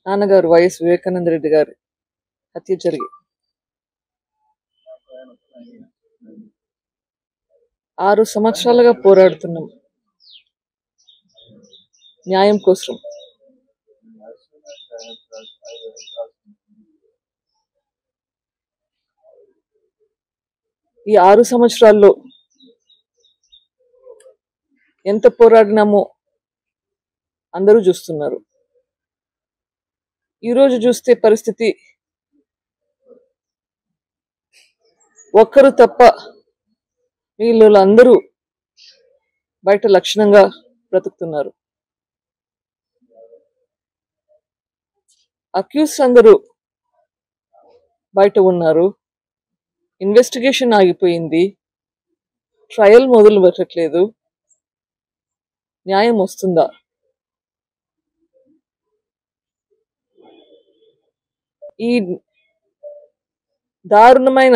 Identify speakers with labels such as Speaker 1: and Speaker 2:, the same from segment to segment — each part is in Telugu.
Speaker 1: నాన్నగారు వైఎస్ వివేకానంద రెడ్డి గారి హత్య జరిగి 6 సంవత్సరాలుగా పోరాడుతున్నాం న్యాయం కోసం. ఈ 6 సంవత్సరాల్లో ఎంత పోరాడినామో అందరూ చూస్తున్నారు. ఈరోజు చూస్తే పరిస్థితి ఒక్కరు తప్ప వీళ్ళందరూ బయట లక్షణంగా బ్రతుకుతున్నారు. అక్యూస్ అందరూ బయట ఉన్నారు. ఇన్వెస్టిగేషన్ ఆగిపోయింది. ట్రయల్ మొదలు పెట్టట్లేదు. న్యాయం వస్తుందా? ఈ దారుణమైన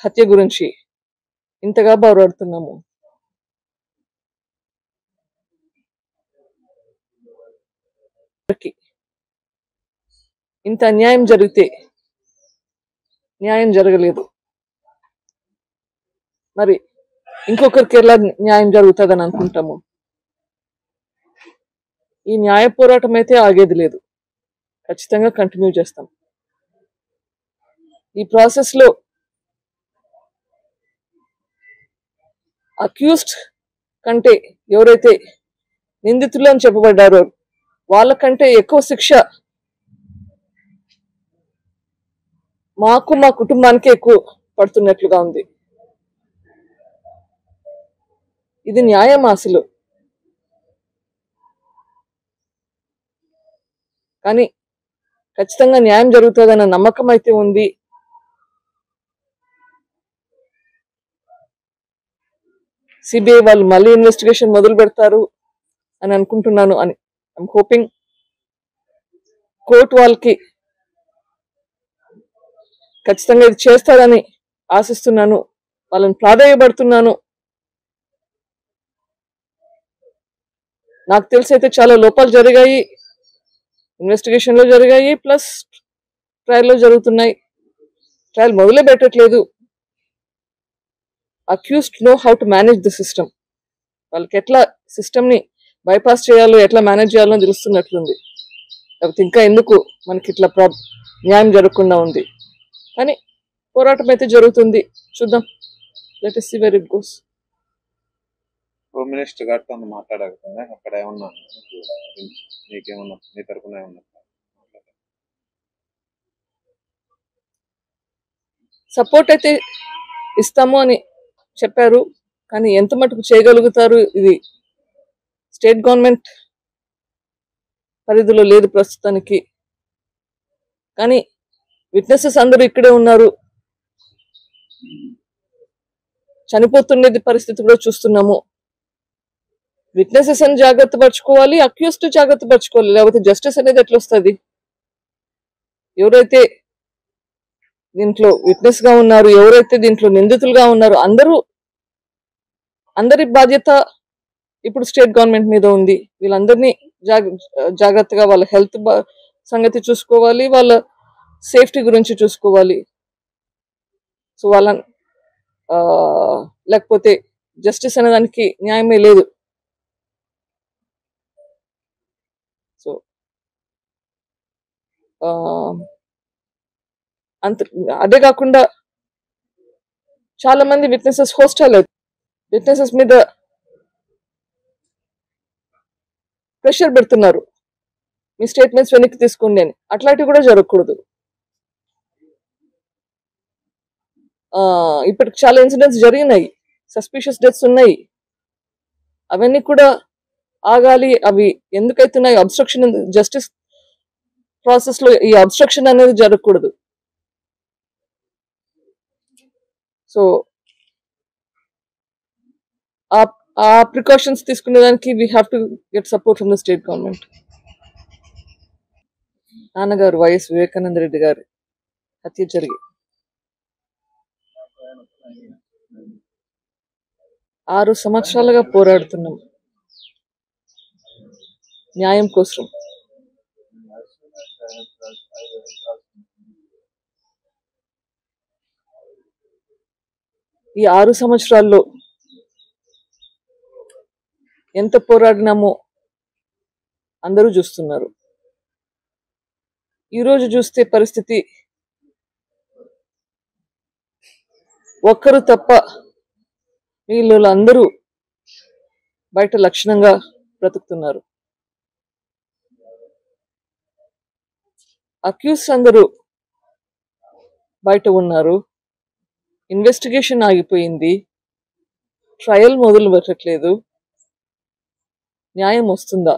Speaker 1: హత్య గురించి ఇంతగా పోరాడుతున్నాము. ఇంత అన్యాయం జరిగితే న్యాయం జరగలేదు, మరి ఇంకొకరికి ఎలా న్యాయం జరుగుతుందని అనుకుంటాము. ఈ న్యాయ పోరాటం అయితే ఆగేది లేదు, ఖచ్చితంగా కంటిన్యూ చేస్తాం. ఈ ప్రాసెస్ లో అక్యూస్డ్ కంటే ఎవరైతే నిందితులు అని చెప్పబడ్డారో వాళ్ళకంటే ఎక్కువ శిక్ష మాకు మా కుటుంబానికి ఎక్కువ పడుతున్నట్లుగా ఉంది. ఇది న్యాయం అసలు? కానీ ఖచ్చితంగా న్యాయం జరుగుతుందన్న నమ్మకం అయితే ఉంది. సిబిఐ వాళ్ళు మళ్ళీ ఇన్వెస్టిగేషన్ మొదలు పెడతారు అని అనుకుంటున్నాను. అని ఐఎమ్ హోపింగ్. కోర్టు వాళ్ళకి ఖచ్చితంగా ఇది చేస్తారని ఆశిస్తున్నాను, వాళ్ళని ప్రాధాన్యపడుతున్నాను. నాకు తెలిసి అయితే చాలా లోపాలు జరిగాయి, ఇన్వెస్టిగేషన్ లో జరిగాయి, ప్లస్ ట్రయల్ లో జరుగుతున్నాయి. ట్రయల్ మొదలే పెట్టట్లేదు. Accused know how to manage the system. వాళ్ళకి ఎట్లా సిస్టమ్ ని బైపాస్ చేయాలో, ఎట్లా మేనేజ్ చేయాలో తెలుస్తున్నట్లుంది. లేకపోతే ఇంకా ఎందుకు మనకి ఇట్లా న్యాయం జరగకుండా ఉంది. కానీ పోరాటం అయితే జరుగుతుంది, చూద్దాం. Let us see where it goes.
Speaker 2: Home minister గారితో మాట్లాడకపోతే అక్కడ ఏమన్నా మీకేమన్నా మీ తరఫున ఏమన్నా
Speaker 1: సపోర్ట్ అయితే ఇస్తాము అని చెప్పారు, కానీ ఎంత మటుకు చేయగలుగుతారు ఇది స్టేట్ గవర్నమెంట్ పరిధిలో లేదు ప్రస్తుతానికి. కానీ విట్నెసెస్ అందరూ ఇక్కడే ఉన్నారు, చనిపోతున్నది పరిస్థితి కూడా చూస్తున్నాము. విట్నెసెస్ అని జాగ్రత్త పరచుకోవాలి, అక్యూస్డ్ జాగ్రత్త పరచుకోవాలి, లేకపోతే జస్టిస్ అనేది ఎట్లా వస్తుంది? ఎవరైతే దీంట్లో విట్నెస్ గా ఉన్నారు, ఎవరైతే దీంట్లో నిందితులుగా ఉన్నారు, అందరి బాధ్యత ఇప్పుడు స్టేట్ గవర్నమెంట్ మీద ఉంది. వీళ్ళందరినీ జాగ్రత్తగా వాళ్ళ హెల్త్ సంగతి చూసుకోవాలి, వాళ్ళ సేఫ్టీ గురించి చూసుకోవాలి. సో వాళ్ళ లేకపోతే జస్టిస్ అనేదానికి న్యాయమే లేదు. సో అదే కాకుండా చాలా మంది విట్నెసెస్ హోస్టైల్, విట్నెసెస్ మీద ప్రెషర్ పెడుతున్నారు, మీ స్టేట్మెంట్స్ వెనక్కి తీసుకోండి అని. అట్లాంటివి కూడా జరగకూడదు. ఇప్పటికి చాలా ఇన్సిడెంట్స్ జరిగినాయి, సస్పిషియస్ డెత్స్ ఉన్నాయి, అవన్నీ కూడా ఆగాలి. అవి ఎందుకైతున్నాయి? అబ్స్ట్రక్షన్, జస్టిస్ ప్రాసెస్ లో ఈ అబ్స్ట్రక్షన్ అనేది జరగకూడదు. సో ఆ ప్రికాషన్స్ తీసుకునే దానికి we have to get support from the state government. నాన్నగారు వైఎస్ వివేకానంద రెడ్డి గారి హత్య జరిగి 6 సంవత్సరాలుగా పోరాడుతున్నాం న్యాయం కోసం. ఈ 6 సంవత్సరాల్లో ఎంత పోరాడినామో అందరూ చూస్తున్నారు. ఈరోజు చూస్తే పరిస్థితి ఒక్కరు తప్ప వీళ్ళు అందరూ బయట లక్షణంగా బ్రతుకుతున్నారు. అక్యూస్ అందరూ బయట ఉన్నారు. ఇన్వెస్టిగేషన్ ఆగిపోయింది. ట్రయల్ మొదలు పెట్టట్లేదు. న్యాయం వస్తుందా?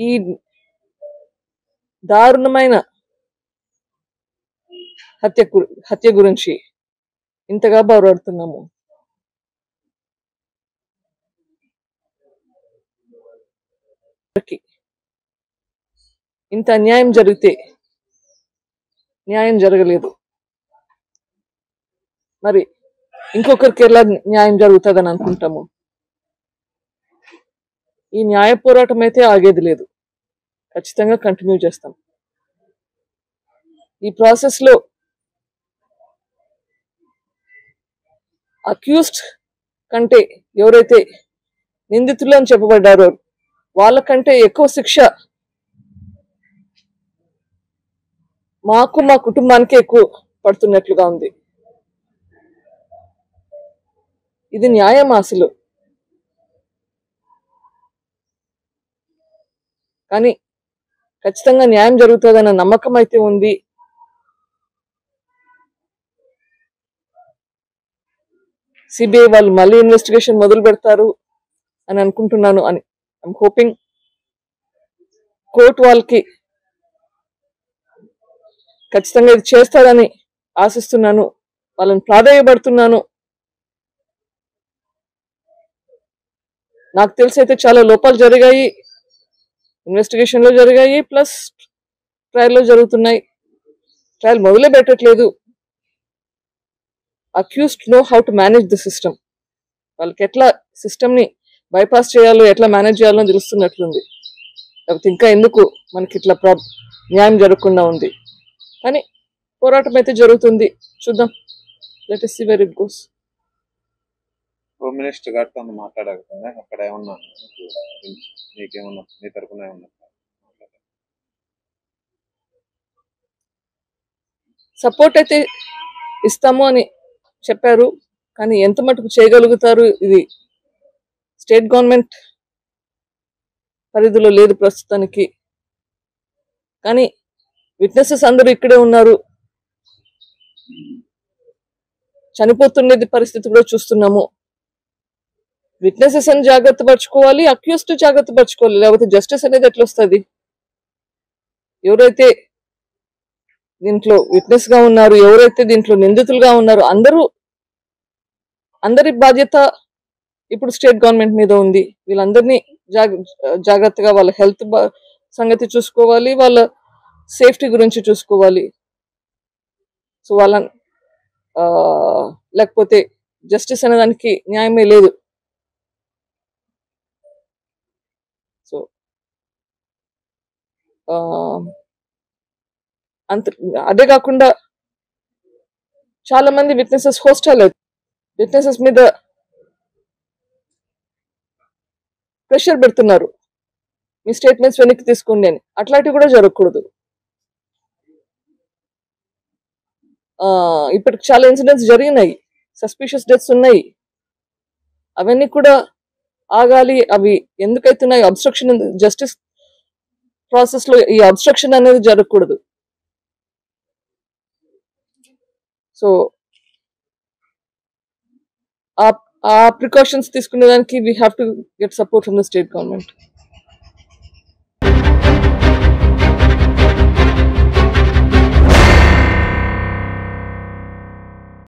Speaker 1: ఈ దారుణమైన హత్య గురించి ఇంతగా బాధపడుతున్నాము. ఇంత అన్యాయం జరిగితే న్యాయం జరగలేదు, మరి ఇంకొకరికి ఎలా న్యాయం జరుగుతుందని అనుకుంటాము. ఈ న్యాయ పోరాటం అయితే ఆగేది లేదు, ఖచ్చితంగా కంటిన్యూ చేస్తాం. ఈ ప్రాసెస్ లో అక్యూస్డ్ కంటే ఎవరైతే నిందితులు అని చెప్పబడ్డారో వాళ్ళకంటే ఎక్కువ శిక్ష మాకు మా కుటుంబానికి ఎక్కువ పడుతున్నట్లుగా ఉంది. ఇది న్యాయం అసలు. కానీ ఖచ్చితంగా న్యాయం జరుగుతుందన్న నమ్మకం అయితే ఉంది. సిబిఐ వాళ్ళు మళ్ళీ ఇన్వెస్టిగేషన్ మొదలు పెడతారు అని అనుకుంటున్నాను. అని ఐఎమ్ హోపింగ్. కోర్టు వాళ్ళకి ఖచ్చితంగా ఇది చేస్తారని ఆశిస్తున్నాను, వాళ్ళని ప్రాధాన్యపడుతున్నాను. నాకు తెలిసి అయితే చాలా లోపాలు జరిగాయి, ఇన్వెస్టిగేషన్ లో జరిగాయి, ప్లస్ ట్రయల్లో జరుగుతున్నాయి. ట్రయల్ మొదలే పెట్టట్లేదు. Accused know how to manage the system. వాళ్ళకి ఎట్లా సిస్టమ్ ని బైపాస్ చేయాలో, ఎట్లా మేనేజ్ చేయాలో తెలుస్తున్నట్లుంది. లేకపోతే ఇంకా ఎందుకు మనకి ఇట్లా న్యాయం జరగకుండా ఉంది. కానీ పోరాటం అయితే జరుగుతుంది, చూద్దాం. Let us see where it goes.
Speaker 2: Home minister గారితో మాట్లాడకపోతే అక్కడ ఏమన్నా నీకేమన్నా నీ తరపున ఏమన్నా
Speaker 1: సపోర్ట్ అయితే ఇస్తాము అని చెప్పారు, కానీ ఎంత మటుకు చేయగలుగుతారు ఇది స్టేట్ గవర్నమెంట్ పరిధిలో లేదు ప్రస్తుతానికి. కానీ విట్నెసెస్ అందరూ ఇక్కడే ఉన్నారు, చనిపోతున్నది పరిస్థితి కూడా చూస్తున్నాము. విట్నెసెస్ అని జాగ్రత్త పరచుకోవాలి, అక్యూస్డ్ జాగ్రత్త పరచుకోవాలి, లేకపోతే జస్టిస్ అనేది ఎట్లా వస్తుంది? ఎవరైతే దీంట్లో విట్నెస్ గా ఉన్నారు, ఎవరైతే దీంట్లో నిందితులుగా ఉన్నారు, అందరి బాధ్యత ఇప్పుడు స్టేట్ గవర్నమెంట్ మీద ఉంది. వీళ్ళందరినీ జాగ్రత్తగా వాళ్ళ హెల్త్ సంగతి చూసుకోవాలి, వాళ్ళ సేఫ్టీ గురించి చూసుకోవాలి. సో వాళ్ళ లేకపోతే జస్టిస్ అనే దానికి న్యాయమే లేదు. సో అదే కాకుండా చాలా మంది విట్నెసెస్ హోస్టైల్ విట్నెసెస్ మీద ప్రెషర్ పెడుతున్నారు, మీ స్టేట్మెంట్స్ వెనక్కి తీసుకోండి అని. అట్లాంటివి కూడా జరగకూడదు. ఇప్పటికి చాలా ఇన్సిడెంట్స్ జరిగినాయి, సస్పిషియస్ డెత్స్ ఉన్నాయి, అవన్నీ కూడా ఆగాలి. అవి ఎందుకైతున్నాయి? అబ్స్ట్రక్షన్ జస్టిస్ ప్రాసెస్ లో ఈ అబ్స్ట్రక్షన్ అనేది జరగకూడదు. సో ఆ ప్రికాషన్స్ తీసుకునే దానికి we have to get support from the state government.